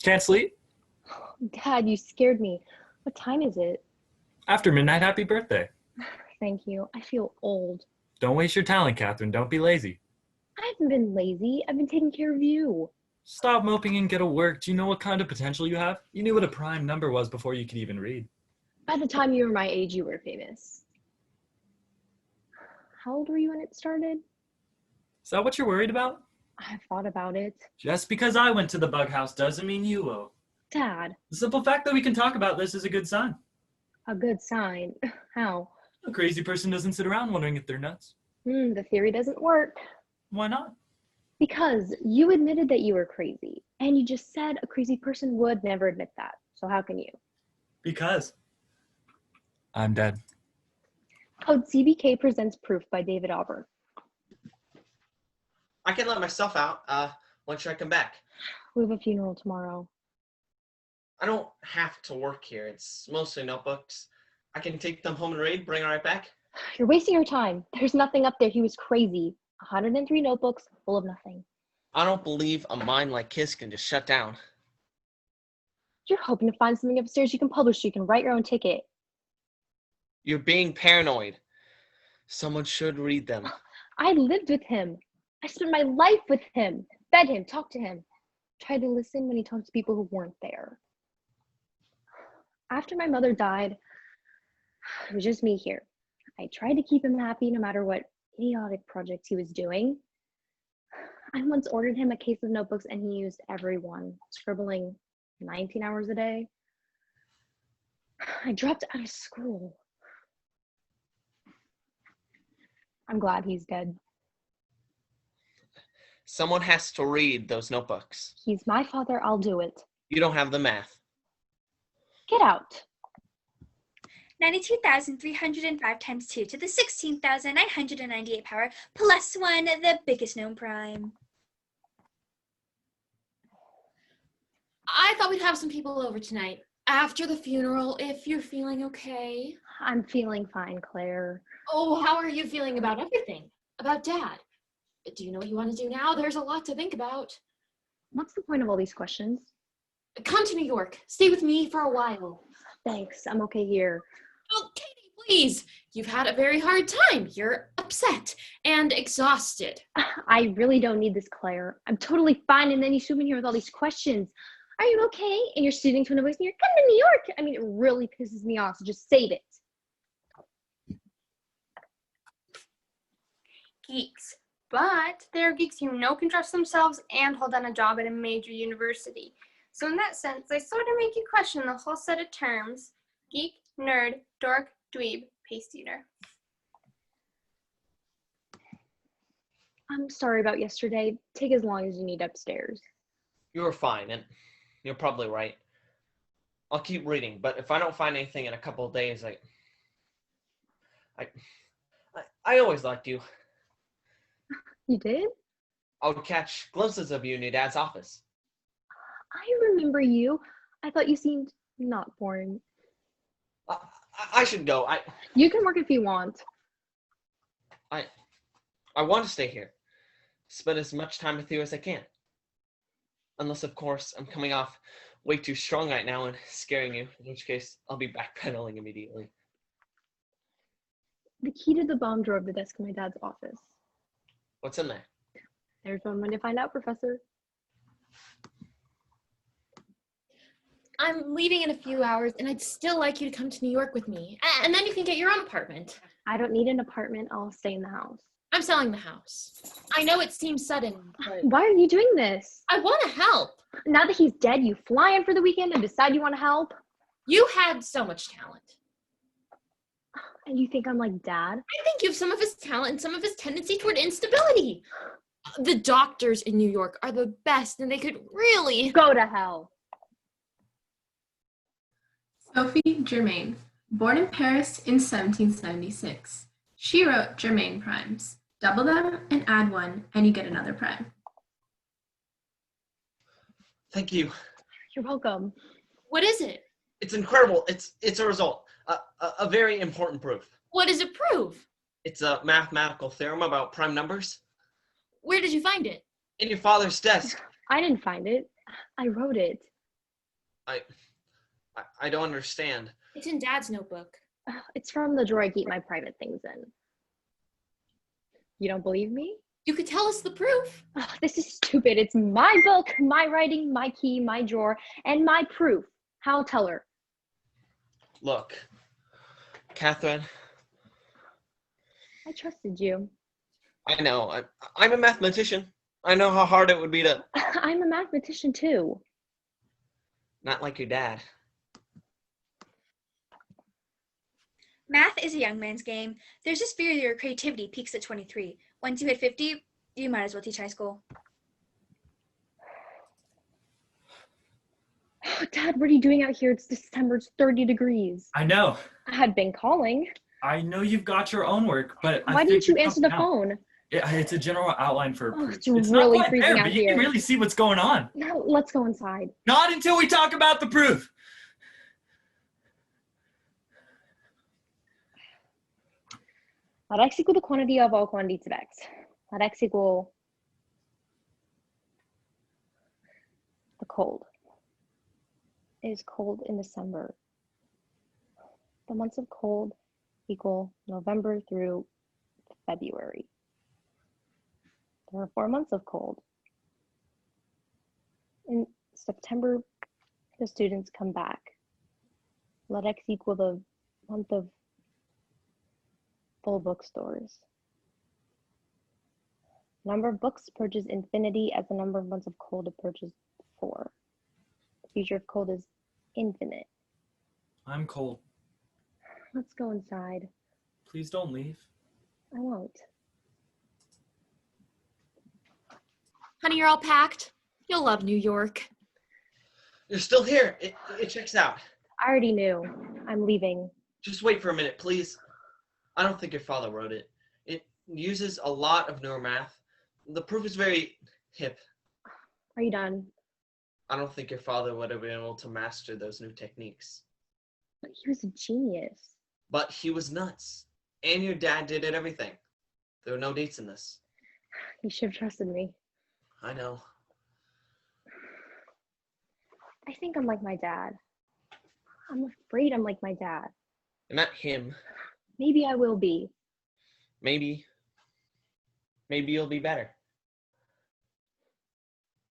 Can't sleep? Dad, you scared me. What time is it? After midnight, happy birthday. Thank you. I feel old. Don't waste your talent, Catherine. Don't be lazy. I haven't been lazy. I've been taking care of you. Stop moping and get to work. Do you know what kind of potential you have? You knew what a prime number was before you could even read. By the time you were my age, you were famous. How old were you when it started? Is that what you're worried about? I've thought about it. Just because I went to the bug house doesn't mean you will. Dad, The simple fact that we can talk about this is a good sign. a good sign. How? A crazy person doesn't sit around wondering if they're nuts. The theory doesn't work. Why not? Because you admitted that you were crazy, and you just said a crazy person would never admit that. So how can you? Because I'm dead. Code CBK presents Proof by David Auburn. I can let myself out. When should I come back? We have a funeral tomorrow. I don't have to work here. It's mostly notebooks. I can take them home and read, bring it right back. You're wasting your time. There's nothing up there. He was crazy. 103 notebooks full of nothing. I don't believe a mind like his can just shut down. You're hoping to find something upstairs you can publish so you can write your own ticket. You're being paranoid. Someone should read them. I lived with him. I spent my life with him. Fed him, talked to him. Tried to listen when he talked to people who weren't there. After my mother died, it was just me here. I tried to keep him happy no matter what idiotic projects he was doing. I once ordered him a case of notebooks and he used every one, scribbling 19 hours a day. I dropped out of school. I'm glad he's dead. Someone has to read those notebooks. He's my father, I'll do it. You don't have the math. Get out. 92,305 times 2 to the 16,998 power plus 1, the biggest known prime. I thought we'd have some people over tonight. After the funeral, if you're feeling okay. I'm feeling fine, Claire. Oh, how are you feeling about everything? About Dad? Do you know what you want to do now? There's a lot to think about. What's the point of all these questions? Come to New York. Stay with me for a while. Thanks, I'm okay here. Oh, Katie, please. You've had a very hard time. You're upset and exhausted. I really don't need this, Claire. I'm totally fine, and then you swoop in here with all these questions. Are you okay? And you're sitting to the voice and you're coming to New York. I mean, it really pisses me off, so just save it. Geeks. But there are geeks who know can trust themselves and hold down a job at a major university. So in that sense, they sort of make you question the whole set of terms: geek, nerd, dork, dweeb, pasty eater. I'm sorry about yesterday. Take as long as you need upstairs. You were fine, and you're probably right. I'll keep reading, but if I don't find anything in a couple of days, I always liked you. You did? I would catch glimpses of you in your dad's office. I remember you. I thought you seemed not boring. I should go. You can work if you want. I want to stay here. Spend as much time with you as I can. Unless, of course, I'm coming off way too strong right now and scaring you, in which case I'll be backpedaling immediately. The key to the bomb drawer of the desk in my dad's office. What's in there? There's one way to find out, Professor. I'm leaving in a few hours, and I'd still like you to come to New York with me. And then you can get your own apartment. I don't need an apartment. I'll stay in the house. I'm selling the house. I know it seems sudden, but Why are you doing this? I want to help. Now that he's dead, you fly in for the weekend and decide you want to help? You had so much talent. And you think I'm like Dad? I think you have some of his talent and some of his tendency toward instability. The doctors in New York are the best, and they could really Go to hell. Sophie Germain, born in Paris in 1776. She wrote Germain primes. Double them and add one, and you get another prime. Thank you. You're welcome. What is it? It's incredible. It's a result. A very important proof. What does it prove? It's a mathematical theorem about prime numbers. Where did you find it? In your father's desk. I didn't find it. I wrote it. I don't understand. It's in Dad's notebook. It's from the drawer I keep my private things in. You don't believe me? You could tell us the proof. This is stupid. It's my book, my writing, my key, my drawer, and my proof. Hal, tell her. Look, Catherine. I trusted you. I know. I'm a mathematician. I know how hard it would be to... I'm a mathematician too. Not like your dad. Math is a young man's game. There's this fear that your creativity peaks at 23. Once you hit 50, you might as well teach high school. Dad, what are you doing out here? It's December, it's 30 degrees. I know. I had been calling. I know you've got your own work, but Why didn't you answer the phone? It's a general outline for a proof. It's really not quite freezing there, out but you here. can really see what's going on. No, let's go inside. Not until we talk about the proof. Let x equal the quantity of all quantities of x. Let x equal the cold. It is cold in December. The months of cold equal November through February. There are 4 months of cold. In September, the students come back. Let x equal the month of full bookstores. Number of books approaches infinity as the number of months of cold approaches 4. The future of cold is infinite. I'm cold. Let's go inside. Please don't leave. I won't. Honey, you're all packed. You'll love New York. You're still here. It checks out. I already knew. I'm leaving. Just wait for a minute, please. I don't think your father wrote it. It uses a lot of neuromath. The proof is very hip. Are you done? I don't think your father would have been able to master those new techniques. But he was a genius. But he was nuts. And your dad did everything. There were no dates in this. You should have trusted me. I know. I think I'm like my dad. I'm afraid I'm like my dad. You're not him. Maybe I will be. Maybe you'll be better.